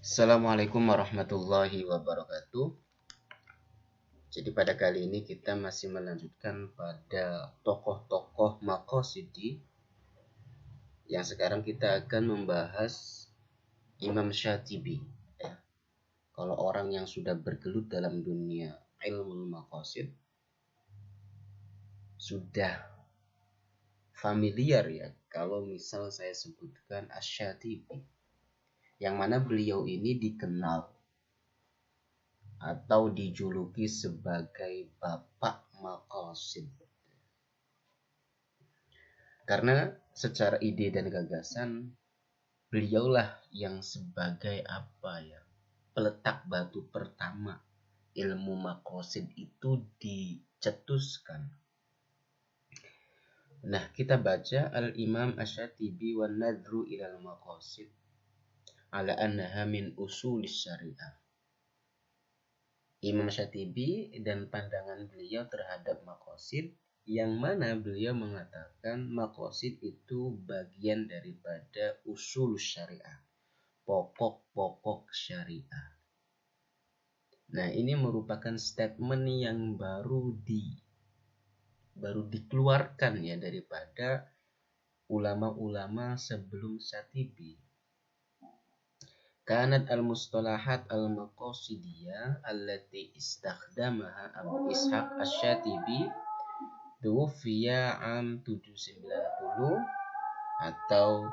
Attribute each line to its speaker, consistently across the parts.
Speaker 1: Assalamualaikum warahmatullahi wabarakatuh. Jadi pada kali ini kita masih melanjutkan pada tokoh-tokoh Maqasidi, yang sekarang kita akan membahas Imam Syatibi. Ya. Kalau orang yang sudah bergelut dalam dunia ilmu maqasid sudah familiar ya kalau misal saya sebutkan Asy-Syatibi, yang mana beliau ini dikenal atau dijuluki sebagai Bapak Maqasid. Karena secara ide dan gagasan, beliaulah yang sebagai peletak batu pertama ilmu maqasid itu dicetuskan. Nah, kita baca Al-Imam Asy-Syatibi wan nadru ilal maqasid ala annaha min usulis syariah. Imam Syatibi dan pandangan beliau terhadap maqasid, yang mana beliau mengatakan maqasid itu bagian daripada usul syariah, pokok-pokok syariah. Nah, ini merupakan statement yang baru dikeluarkan ya daripada ulama-ulama sebelum Syatibi. Kanat al-mustalahat al-maqasidiyah allati istakhdamaha Abu Ishaq Asy-Syatibi tuwfiya am 790 atau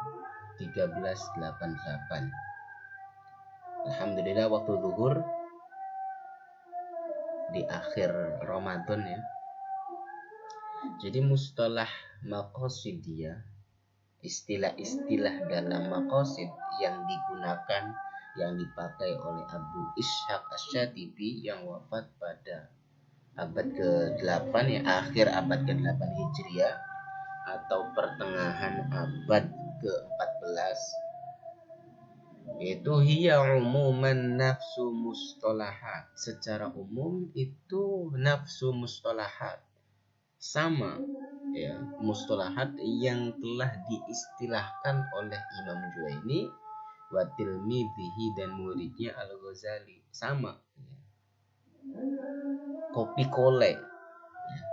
Speaker 1: 1388. Alhamdulillah waktu zuhur di akhir Ramadan ya. Jadi mustalah maqasidiyah, istilah-istilah dalam maqasid yang digunakan, yang dipakai oleh Abu Ishaq Asy-Syatibi yang wafat pada abad ke-8 ya, akhir abad ke-8 Hijriah atau pertengahan abad ke-14, yaitu hiya umuman nafsu mustalahat. Secara umum itu nafsu mustalahat, sama ya, mustalahat yang telah diistilahkan oleh Imam Juwaini wa tilmidhihi dan muridnya Al-Ghazali, sama ya. Kopi kole ya.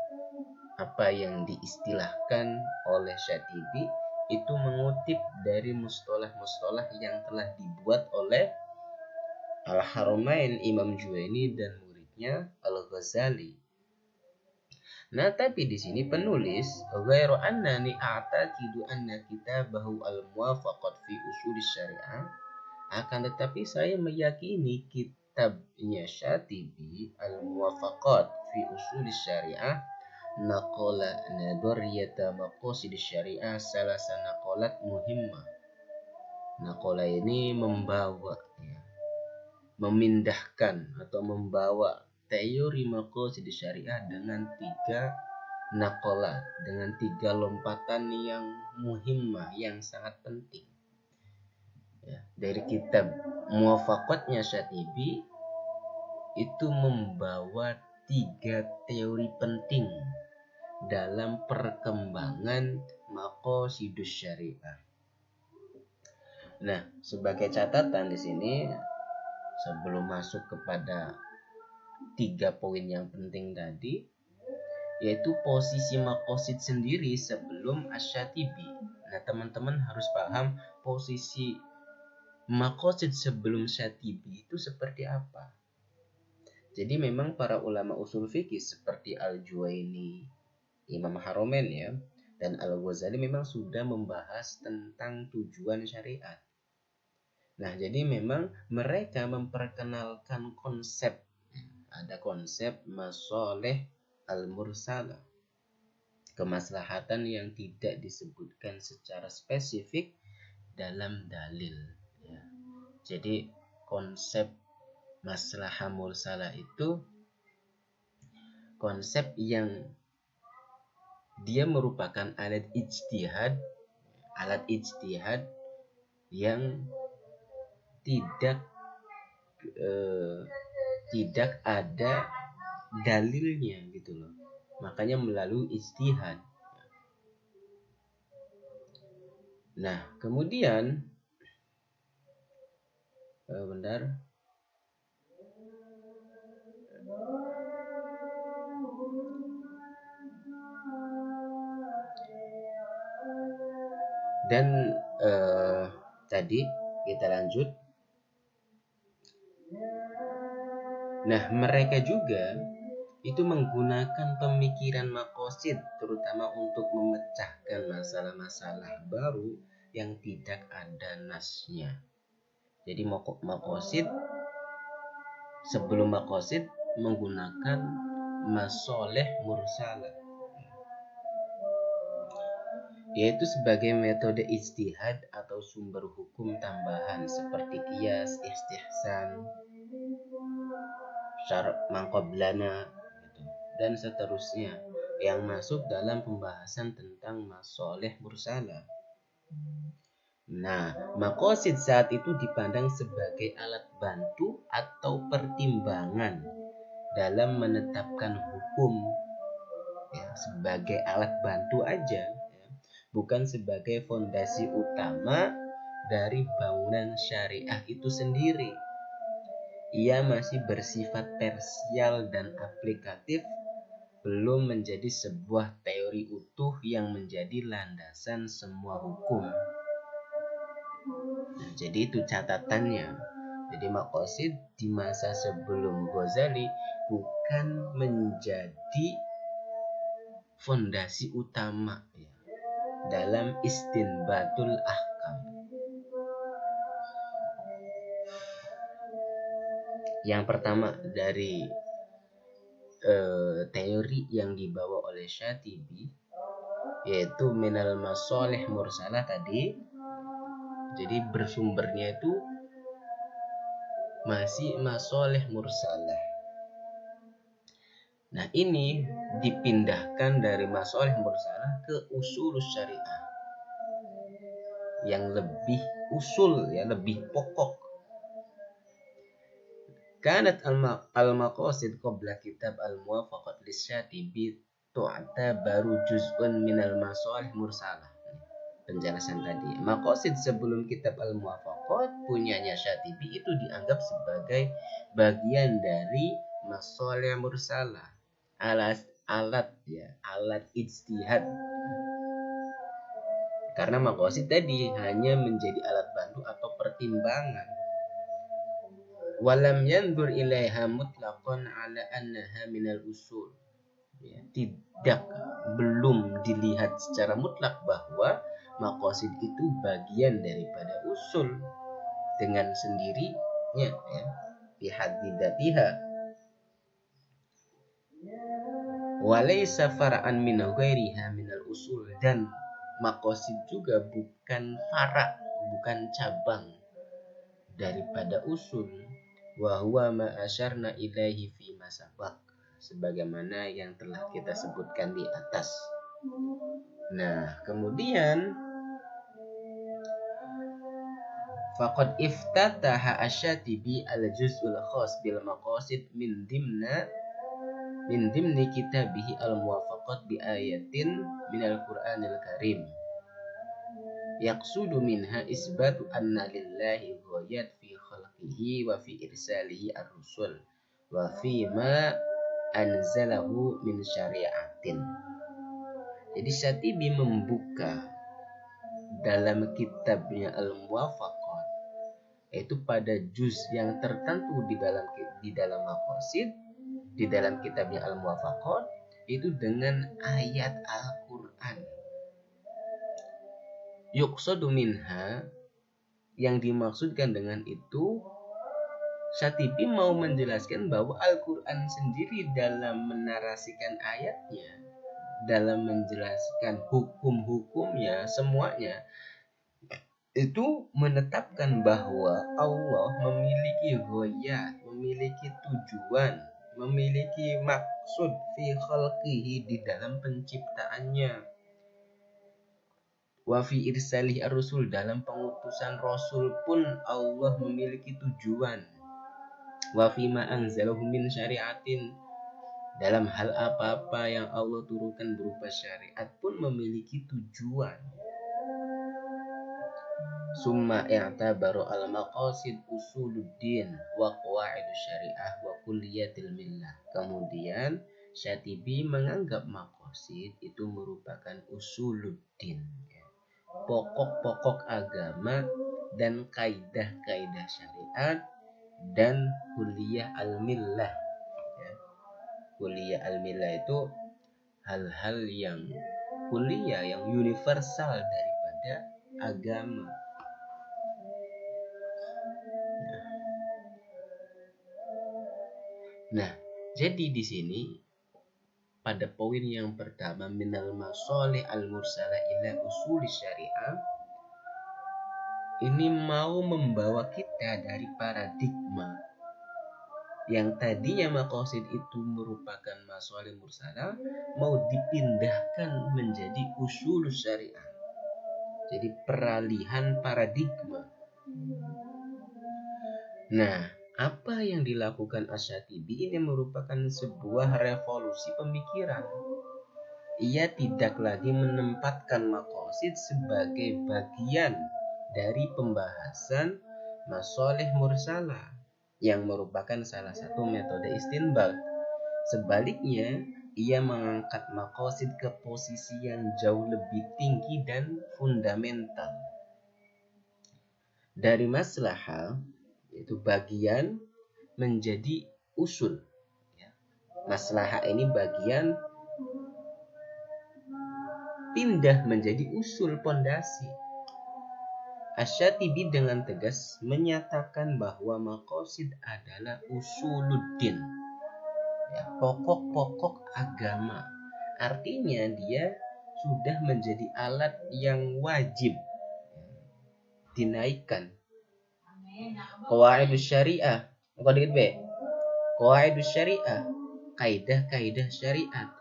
Speaker 1: Apa yang diistilahkan oleh Syatibi itu mengutip dari mustalah-mustalah yang telah dibuat oleh Al-Haramain Imam Juwaini dan muridnya Al-Ghazali. Nah, tapi di sini penulis ghairu annani a'taqidu anna kitabahu al-muwafaqat fi usulis syariah, akan tetapi saya meyakini kitabnya Syatibi al-muwafaqat fi usulis syariah naqala nadariyata maqasid syariah salasa naqalat muhimmah. Naqala ini membawa ya, memindahkan atau membawa teori maqasid syariah dengan 3 naqalat, dengan 3 lompatan yang muhimmah, yang sangat penting ya. Dari kitab muwafaqatnya Syatibi itu membawa 3 teori penting dalam perkembangan maqasidus syariah. Nah, sebagai catatan di sini sebelum masuk kepada 3 poin yang penting tadi, yaitu posisi maqasid sendiri sebelum Asy-Syatibi. Nah, teman-teman harus paham posisi maqasid sebelum Syatibi itu seperti apa. Jadi memang para ulama usul fikih seperti Al-Juwaini, Imam Haramain ya, dan Al-Ghazali memang sudah membahas tentang tujuan syariat. Nah, jadi memang mereka memperkenalkan konsep, ada konsep masalih al-mursalah, kemaslahatan yang tidak disebutkan secara spesifik dalam dalil ya. Jadi konsep maslahah mursalah itu konsep yang dia merupakan alat ijtihad yang tidak ada dalilnya gitu loh. Makanya melalui ijtihad. Nah, kemudian Bentar. Dan tadi kita lanjut. Nah, mereka juga itu menggunakan pemikiran maqasid terutama untuk memecahkan masalah-masalah baru yang tidak ada nasnya. Jadi maqasid, sebelum maqasid menggunakan masoleh mursalah, yaitu sebagai metode ijtihad atau sumber hukum tambahan seperti qiyas, istihsan, syar' mangqablana gitu, dan seterusnya yang masuk dalam pembahasan tentang masoleh mursalah. Nah, maqasid saat itu dipandang sebagai alat bantu atau pertimbangan dalam menetapkan hukum, ya, sebagai alat bantu aja, ya, bukan sebagai fondasi utama dari bangunan syariah itu sendiri. Ia masih bersifat parsial dan aplikatif, belum menjadi sebuah teori utuh yang menjadi landasan semua hukum. Nah, jadi itu catatannya. Jadi maqasid di masa sebelum Ghazali bukan menjadi fondasi utama, ya, dalam istinbatul ahkam. Yang pertama dari teori yang dibawa oleh Syatibi, yaitu minal masoleh mursalah tadi. Jadi bersumbernya itu masih masoleh mursalah. Nah, ini dipindahkan dari masoleh mursalah ke usul syariah yang lebih usul, ya, lebih pokok. Kanat al-maqasid qabla kitab al-muwafaqat lisyatibi tu'tabaru juz'un minal masolih mursalah. Penjelasan tadi, maqasid sebelum kitab al-muwafaqat punyanya Syatibi itu dianggap sebagai bagian dari masolih mursalah, alat ijtihad. Karena maqasid tadi hanya menjadi alat bantu atau pertimbangan. Walam yandur ilaiha mutlaqan ala annaha minal usul. Ya, belum dilihat secara mutlak bahwa maqasid itu bagian daripada usul dengan sendirinya, ya, bihadzatiha. Walaysa far'an min ghairiha minal usul, dan maqasid juga bukan fara', bukan cabang daripada usul. Wa huwa ma asyarna ilaihi fi ma sabaq, sebagaimana yang telah kita sebutkan di atas. Nah, kemudian faqad iftataha asy-Syatibi al-juz'ul khas bil maqasid min dimni kitabihi al-muwafaqat bi ayatin minal Qur'anil Karim. Yaqsudu minha isbatu anna lillahi ghayat fi khalqihi wa fi irsalihi ar-rusul wa fi ma anzalahu min syari'atin. Jadi Syatibi membuka dalam kitabnya Al-Muwafaqat, yaitu pada juz yang tertentu di dalam maqasid, di dalam kitabnya Al-Muwafaqat, itu dengan ayat Al-Qur'an. Yuqsadu minha, yang dimaksudkan dengan itu, Syatibi mau menjelaskan bahwa Al-Quran sendiri dalam menarasikan ayatnya, dalam menjelaskan hukum-hukumnya, semuanya itu menetapkan bahwa Allah memiliki ghayat, memiliki tujuan, memiliki maksud fi khalqihi, di dalam penciptaannya. Wa fi irsalih ar-rusul, dalam pengutusan rasul pun Allah memiliki tujuan. Wa fi ma anzalahu min syari'atin, dalam hal apa-apa yang Allah turunkan berupa syariat pun memiliki tujuan. Summa i'tabaru al-maqasid usuluddin wa qawaidus syariah wa kulliyatil millah. Kemudian Syatibi menganggap maqasid itu merupakan usuluddin, pokok-pokok agama dan kaidah-kaidah syariat dan kuliah al-millah. Kuliah al-millah itu hal-hal yang kuliah yang universal daripada agama. Nah, jadi di sini pada poin yang pertama minal masalih al-mursala ila usul syariah, ini mau membawa kita dari paradigma yang tadinya maqasid itu merupakan masalih mursala mau dipindahkan menjadi usul syariah. Jadi peralihan paradigma. Nah, apa yang dilakukan Asy-Syatibi ini merupakan sebuah revolusi pemikiran. Ia tidak lagi menempatkan maqasid sebagai bagian dari pembahasan masalih mursalah yang merupakan salah satu metode istinbat. Sebaliknya, ia mengangkat maqasid ke posisi yang jauh lebih tinggi dan fundamental. Dari maslahah, itu bagian menjadi usul. Maslahah ini bagian pindah menjadi usul pondasi. Asy-Syatibi dengan tegas menyatakan bahwa maqasid adalah usuluddin, pokok-pokok agama. Artinya dia sudah menjadi alat yang wajib dinaikkan. Qawaidus syariah, qawaidus syariah, kaidah-kaidah syariat,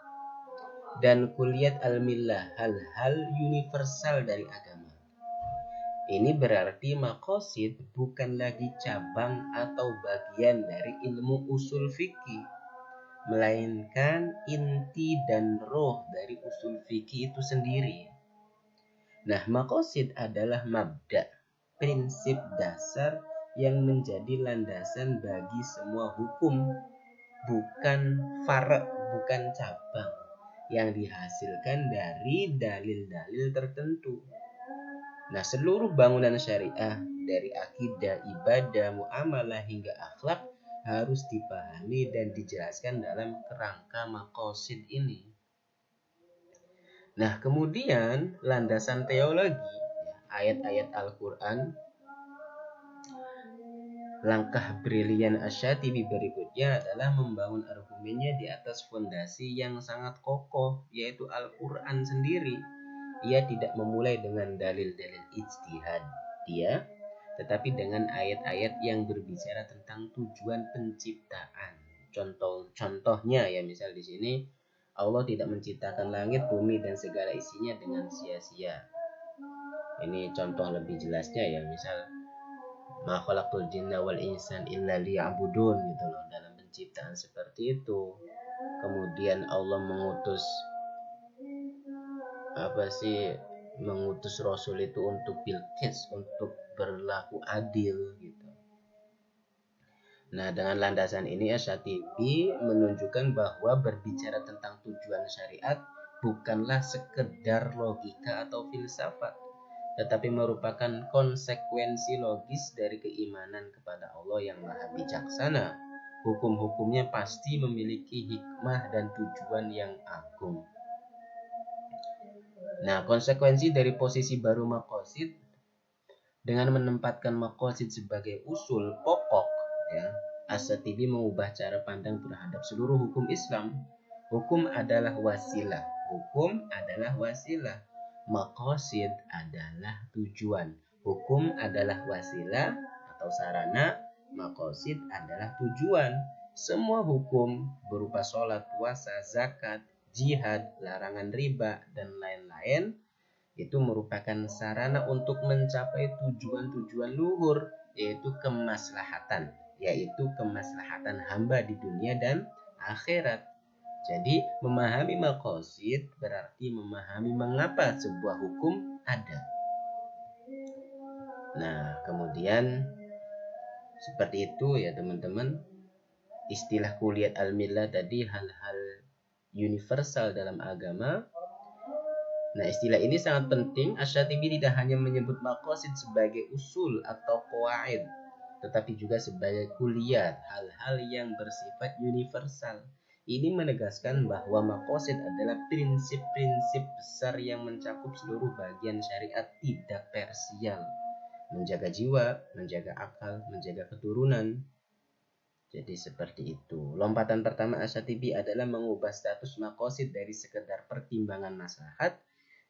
Speaker 1: dan kulliyat al-millah, hal-hal universal dari agama. Ini berarti maqasid bukan lagi cabang atau bagian dari ilmu usul fikih, melainkan inti dan roh dari usul fikih itu sendiri. Nah, maqasid adalah mabda, prinsip dasar yang menjadi landasan bagi semua hukum, bukan far', bukan cabang yang dihasilkan dari dalil-dalil tertentu. Nah, seluruh bangunan syariah dari akidah, ibadah, muamalah hingga akhlak harus dipahami dan dijelaskan dalam kerangka maqasid ini. Nah, kemudian landasan teologi, ayat-ayat Al-Quran. Langkah brilian Asy-Syatibi berikutnya adalah membangun argumennya di atas fondasi yang sangat kokoh, yaitu Al-Quran sendiri. Ia tidak memulai dengan dalil-dalil ijtihad dia, tetapi dengan ayat-ayat yang berbicara tentang tujuan penciptaan. Contohnya ya, misal di sini Allah tidak menciptakan langit, bumi dan segala isinya dengan sia-sia. Ini contoh lebih jelasnya ya, misal ma khalaqtul jinna wal insan illa liya'budun gitu loh, dalam penciptaan seperti itu. Kemudian Allah mengutus rasul itu untuk bilqis, untuk berlaku adil gitu. Nah, dengan landasan ini Asy-Syatibi menunjukkan bahwa berbicara tentang tujuan syariat bukanlah sekedar logika atau filsafat, tetapi merupakan konsekuensi logis dari keimanan kepada Allah yang Maha Bijaksana. Hukum-hukumnya pasti memiliki hikmah dan tujuan yang agung. Nah, konsekuensi dari posisi baru maqasid dengan menempatkan maqasid sebagai usul pokok, ya, Asy-Syatibi mengubah cara pandang terhadap seluruh hukum Islam. Hukum adalah wasilah. Maqasid adalah tujuan. Hukum adalah wasilah atau sarana, maqasid adalah tujuan. Semua hukum berupa sholat, puasa, zakat, jihad, larangan riba, dan lain-lain itu merupakan sarana untuk mencapai tujuan-tujuan luhur, yaitu kemaslahatan hamba di dunia dan akhirat. Jadi memahami maqasid berarti memahami mengapa sebuah hukum ada. Nah, kemudian seperti itu ya teman-teman. Istilah kulliyat al-millah tadi hal-hal universal dalam agama. Nah, istilah ini sangat penting. Asy-Syatibi tidak hanya menyebut maqasid sebagai usul atau qawaid, tetapi juga sebagai kulliyat, hal-hal yang bersifat universal. Ini menegaskan bahwa maqasid adalah prinsip-prinsip besar yang mencakup seluruh bagian syariat, tidak parsial. Menjaga jiwa, menjaga akal, menjaga keturunan. Jadi seperti itu. Lompatan pertama Asy-Syatibi adalah mengubah status maqasid dari sekedar pertimbangan maslahat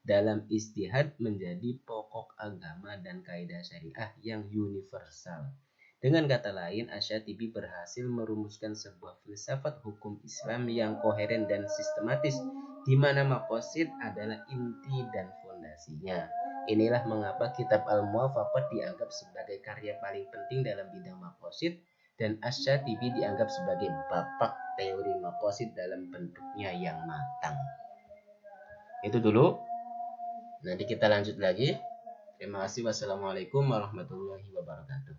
Speaker 1: dalam ijtihad menjadi pokok agama dan kaidah syariah yang universal. Dengan kata lain, Asy-Syatibi berhasil merumuskan sebuah filsafat hukum Islam yang koheren dan sistematis, di mana maqasid adalah inti dan fondasinya. Inilah mengapa kitab Al-Muwafaqat dianggap sebagai karya paling penting dalam bidang maqasid, dan Asy-Syatibi dianggap sebagai bapak teori maqasid dalam bentuknya yang matang. Itu dulu. Nanti kita lanjut lagi. Terima kasih. Wassalamualaikum warahmatullahi wabarakatuh.